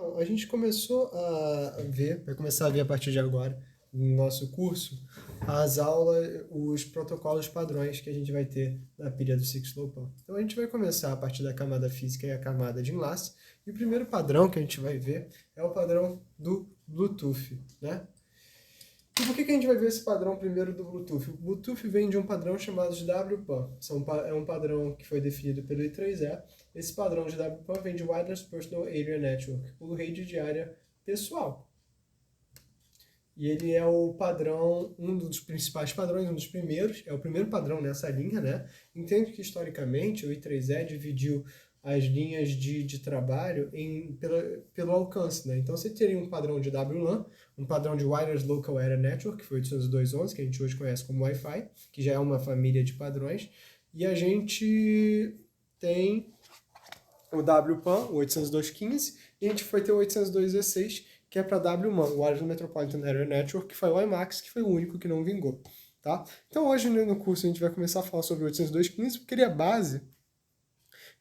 Então, a gente começou a ver, vai começar a ver a partir de agora, no nosso curso, as aulas, os protocolos padrões que a gente vai ter na pilha do Six-Low-Pan. Então, a gente vai começar a partir da camada física e a camada de enlace, e o primeiro padrão que a gente vai ver é o padrão do Bluetooth, né? E por que a gente vai ver esse padrão primeiro do Bluetooth? O Bluetooth vem de um padrão chamado de WPAN. É um padrão que foi definido pelo I3E. Esse padrão de WPAN vem de Wireless Personal Area Network, ou rede de área pessoal. E ele é o padrão, um dos principais padrões, um dos primeiros, é o primeiro padrão nessa linha, né? Entende que historicamente o I3E dividiu as linhas de trabalho pelo alcance, né? Então você teria um padrão de WLAN, um padrão de Wireless Local Area Network, que foi o 802.11, que a gente hoje conhece como Wi-Fi, que já é uma família de padrões, e a gente tem o WPAN, o 802.15, e a gente foi ter o 802.16, que é para WMAN, o Wireless Metropolitan Area Network, que foi o WiMAX, que foi o único que não vingou. Tá? Então hoje no curso a gente vai começar a falar sobre o 802.15, porque ele é a base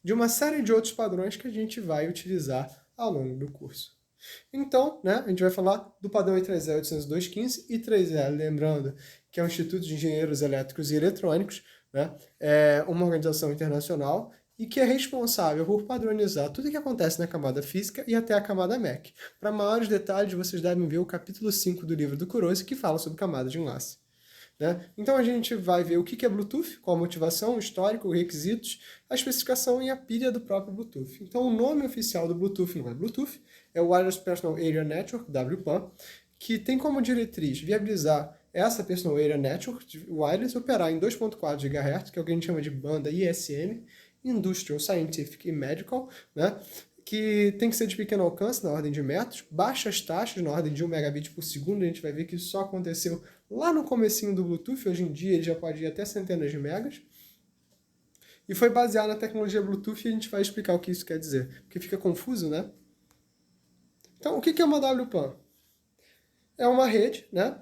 de uma série de outros padrões que a gente vai utilizar ao longo do curso. Então, né, a gente vai falar do padrão I3E 802.15, I3E, lembrando que é o Instituto de Engenheiros Elétricos e Eletrônicos, né, é uma organização internacional e que é responsável por padronizar tudo o que acontece na camada física e até a camada MEC. Para maiores detalhes, vocês devem ver o capítulo 5 do livro do Kurosi, que fala sobre camada de enlace. Né? Então a gente vai ver o que é Bluetooth, qual a motivação, o histórico, requisitos, a especificação e a pilha do próprio Bluetooth. Então o nome oficial do Bluetooth não é Bluetooth, é o Wireless Personal Area Network, WPAN, que tem como diretriz viabilizar essa Personal Area Network wireless operar em 2.4 GHz, que é o que a gente chama de banda ISM, Industrial, Scientific e Medical, né? Que tem que ser de pequeno alcance, na ordem de metros, baixas taxas, na ordem de 1 megabit por segundo. A gente vai ver que isso só aconteceu lá no comecinho do Bluetooth. Hoje em dia ele já pode ir até centenas de megas. E foi baseado na tecnologia Bluetooth, e a gente vai explicar o que isso quer dizer, porque fica confuso, né? Então, o que é uma WPAN? É uma rede, né,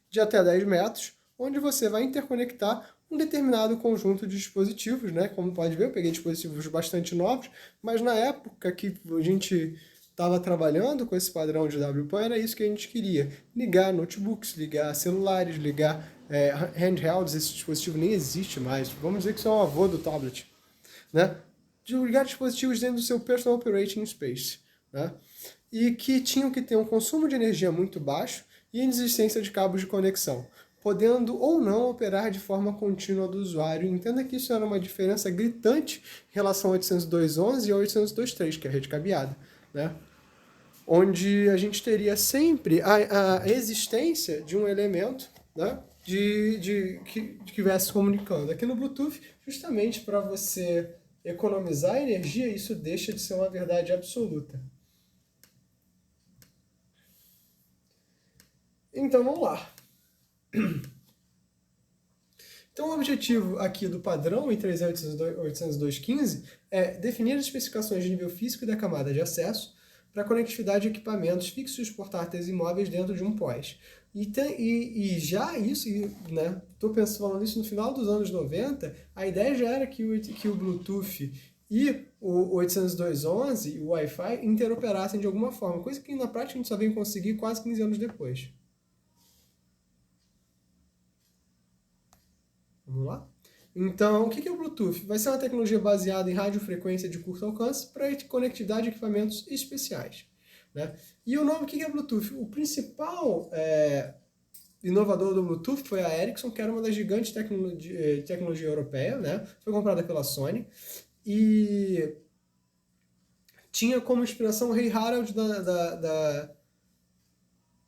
de até 10 metros, onde você vai interconectar um determinado conjunto de dispositivos, né? Como pode ver, eu peguei dispositivos bastante novos, mas na época que a gente estava trabalhando com esse padrão de WPAN, era isso que a gente queria. Ligar notebooks, ligar celulares, ligar handhelds, esse dispositivo nem existe mais. Vamos dizer que isso é um avô do tablet, né? De ligar dispositivos dentro do seu Personal Operating Space, né? E que tinham que ter um consumo de energia muito baixo e a inexistência de cabos de conexão, podendo ou não operar de forma contínua do usuário. Entenda que isso era uma diferença gritante em relação ao 802.11 e ao 802.3, que é a rede cabeada, né? Onde a gente teria sempre a existência de um elemento, né, que estivesse comunicando. Aqui no Bluetooth, justamente para você economizar energia, isso deixa de ser uma verdade absoluta. Então vamos lá. Então o objetivo aqui do padrão I3E802.15 é definir as especificações de nível físico e da camada de acesso para conectividade de equipamentos fixos, portáteis e móveis dentro de um POS. E já isso, né, estou falando isso no final dos anos 90, a ideia já era que o Bluetooth e o 802.11 e o Wi-Fi interoperassem de alguma forma, coisa que na prática a gente só veio conseguir quase 15 anos depois. Vamos lá? Então, o que é o Bluetooth? Vai ser uma tecnologia baseada em radiofrequência de curto alcance para conectividade de equipamentos especiais. Né? E o nome, o que é Bluetooth? O principal inovador do Bluetooth foi a Ericsson, que era uma das gigantes de tecnologia europeia, né? Foi comprada pela Sony e tinha como inspiração o rei Harald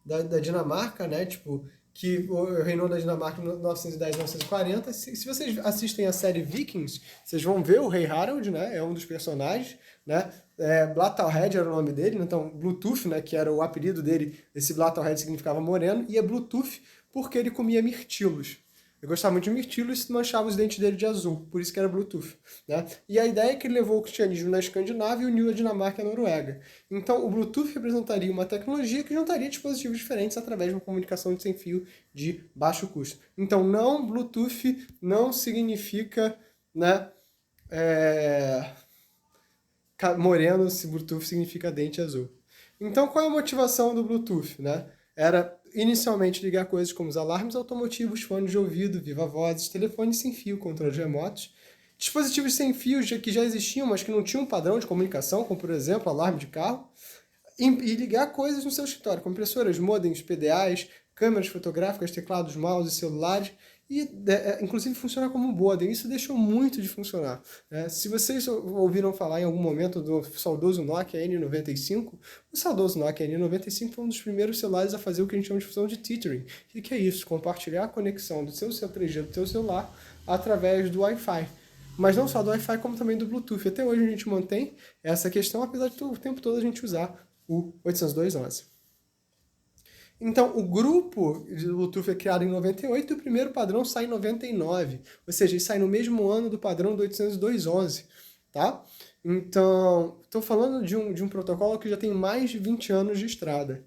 da Dinamarca, né? Tipo, que reinou da Dinamarca em 1910, 1940. Se vocês assistem a série Vikings, vocês vão ver o rei Harald, né? É um dos personagens, né? Blatalhead era o nome dele, então Bluetooth, né? Que era o apelido dele, esse Blatalhead significava moreno, e é Bluetooth porque ele comia mirtilos. Eu gostava muito de mirtilo e manchava os dentes dele de azul, por isso que era Bluetooth. Né? E a ideia é que ele levou o cristianismo na Escandinávia e uniu a Dinamarca e a Noruega. Então, o Bluetooth representaria uma tecnologia que juntaria dispositivos diferentes através de uma comunicação sem fio de baixo custo. Então, não, Bluetooth não significa, né, moreno, se Bluetooth significa dente azul. Então, qual é a motivação do Bluetooth, né? Era inicialmente ligar coisas como os alarmes automotivos, fones de ouvido, viva-vozes, telefones sem fio, controles remotos, dispositivos sem fio que já existiam, mas que não tinham um padrão de comunicação, como por exemplo alarme de carro, e ligar coisas no seu escritório, como impressoras, modems, PDAs, câmeras fotográficas, teclados, mouse, celulares, e inclusive funciona como um modem. Isso deixou muito de funcionar. Se vocês ouviram falar em algum momento do saudoso Nokia N95, o saudoso Nokia N95 foi um dos primeiros celulares a fazer o que a gente chama de função de tethering. O que é isso? Compartilhar a conexão do seu 3G do seu celular através do Wi-Fi. Mas não só do Wi-Fi, como também do Bluetooth. Até hoje a gente mantém essa questão, apesar de o tempo todo a gente usar o 802.11. Então, o grupo de Bluetooth é criado em 98 e o primeiro padrão sai em 99. Ou seja, ele sai no mesmo ano do padrão do 802.11, tá? Então, estou falando de um protocolo que já tem mais de 20 anos de estrada.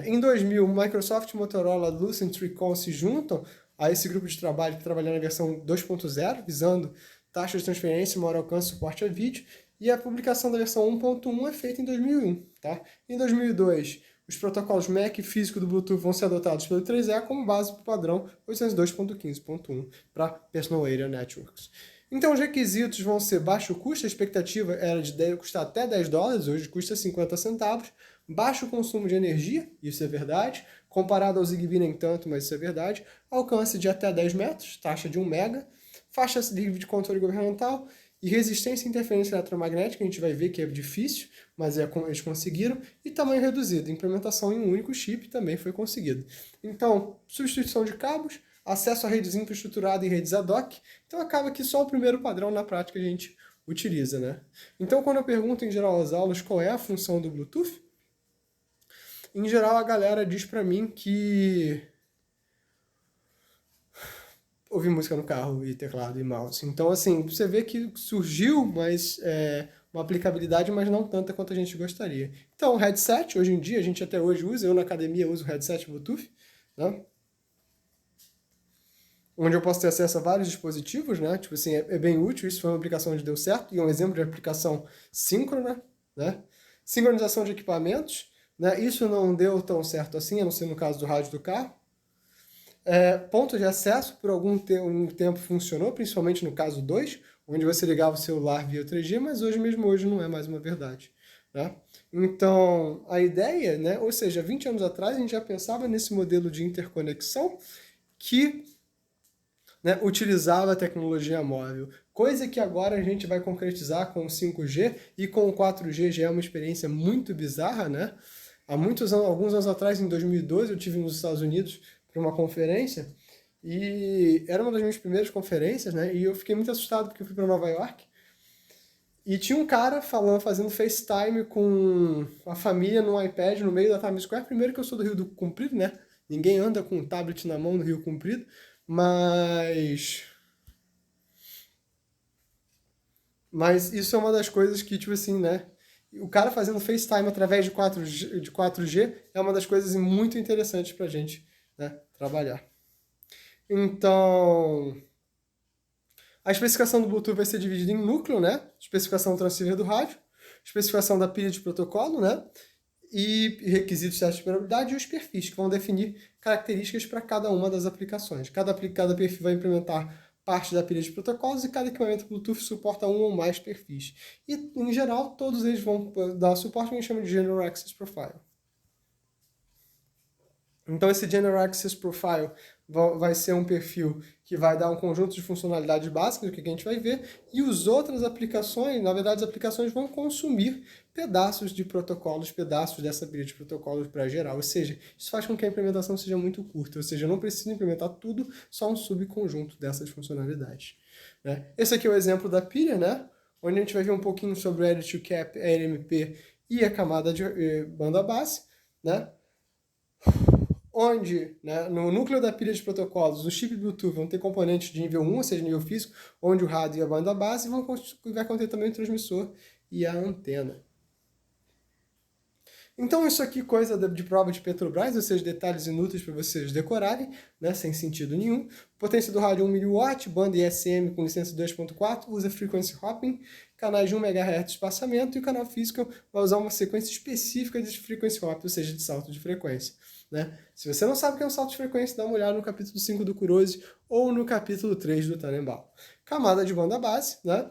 Em 2000, Microsoft, Motorola, Lucent e Tricon se juntam a esse grupo de trabalho que trabalha na versão 2.0, visando taxa de transferência, maior alcance e suporte a vídeo, e a publicação da versão 1.1 é feita em 2001. Tá? Em 2002, os protocolos MAC e físico do Bluetooth vão ser adotados pelo 3E como base para o padrão 802.15.1 para Personal Area Networks. Então, os requisitos vão ser baixo custo, a expectativa era de custar até $10, hoje custa 50 centavos, baixo consumo de energia, isso é verdade, comparado ao Zigbee nem tanto, mas isso é verdade, alcance de até 10 metros, taxa de 1 mega, faixa livre de controle governamental e resistência à interferência eletromagnética, a gente vai ver que é difícil, mas eles conseguiram, e tamanho reduzido, implementação em um único chip também foi conseguido. Então, substituição de cabos, acesso a redes infraestruturadas e redes ad hoc, então acaba que só o primeiro padrão na prática a gente utiliza, né? Então, quando eu pergunto em geral às aulas qual é a função do Bluetooth, em geral a galera diz pra mim que ouvir música no carro e teclado e mouse. Então, assim, você vê que surgiu, mas uma aplicabilidade, mas não tanta quanto a gente gostaria. Então, headset, hoje em dia, a gente até hoje usa, eu na academia uso headset Bluetooth, né? Onde eu posso ter acesso a vários dispositivos, né? Tipo assim, é bem útil, isso foi uma aplicação onde deu certo, e um exemplo de aplicação síncrona, né? Sincronização de equipamentos, né? Isso não deu tão certo assim, a não ser no caso do rádio do carro. Ponto de acesso, por algum tempo funcionou, principalmente no caso 2, onde você ligava o celular via 3G, mas hoje não é mais uma verdade. Né? Então, a ideia, né? Ou seja, 20 anos atrás a gente já pensava nesse modelo de interconexão que, né, utilizava a tecnologia móvel, coisa que agora a gente vai concretizar com o 5G, e com o 4G já é uma experiência muito bizarra, né? Há alguns anos atrás, em 2012, eu estive nos Estados Unidos para uma conferência, e era uma das minhas primeiras conferências, né? E eu fiquei muito assustado porque eu fui para Nova York, e tinha um cara fazendo FaceTime com a família no iPad no meio da Times Square. Primeiro que eu sou do Rio Comprido, né? Ninguém anda com um tablet na mão no Rio Comprido, mas isso é uma das coisas que, tipo assim, né? O cara fazendo FaceTime através de 4G é uma das coisas muito interessantes pra gente, né, trabalhar. Então, a especificação do Bluetooth vai ser dividida em núcleo, né? Especificação do transceiver do rádio, especificação da pilha de protocolo, né? E requisitos de teste de operabilidade e os perfis, que vão definir características para cada uma das aplicações. Cada perfil vai implementar parte da pilha de protocolos e cada equipamento Bluetooth suporta um ou mais perfis. E, em geral, todos eles vão dar suporte ao que a gente chama de General Access Profile. Então, esse General Access Profile vai ser um perfil que vai dar um conjunto de funcionalidades básicas, o que a gente vai ver, e as outras aplicações, na verdade, as aplicações vão consumir pedaços de protocolos, pedaços dessa pilha de protocolos para geral. Ou seja, isso faz com que a implementação seja muito curta, ou seja, eu não preciso implementar tudo, só um subconjunto dessas funcionalidades. Né? Esse aqui é o exemplo da pilha, né? Onde a gente vai ver um pouquinho sobre o Edit to Cap, a LMP e a camada de banda base, né? Onde, né, no núcleo da pilha de protocolos, o chip Bluetooth vão ter componentes de nível 1, ou seja, nível físico, onde o rádio e a banda base vai conter também o transmissor e a antena. Então isso aqui coisa de prova de Petrobras, ou seja, detalhes inúteis para vocês decorarem, né, sem sentido nenhum. Potência do rádio 1 mW, banda ISM com licença 2.4, usa frequency hopping, canais de 1 MHz de espaçamento, e o canal físico vai usar uma sequência específica de frequency hop, ou seja, de salto de frequência. Né? Se você não sabe o que é um salto de frequência, dá uma olhada no capítulo 5 do Kurose ou no capítulo 3 do Tannenbaum. Camada de banda base, né?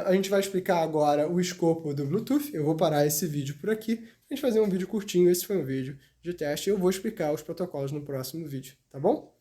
A gente vai explicar agora o escopo do Bluetooth. Eu vou parar esse vídeo por aqui. A gente vai fazer um vídeo curtinho, esse foi um vídeo de teste. Eu vou explicar os protocolos no próximo vídeo, tá bom?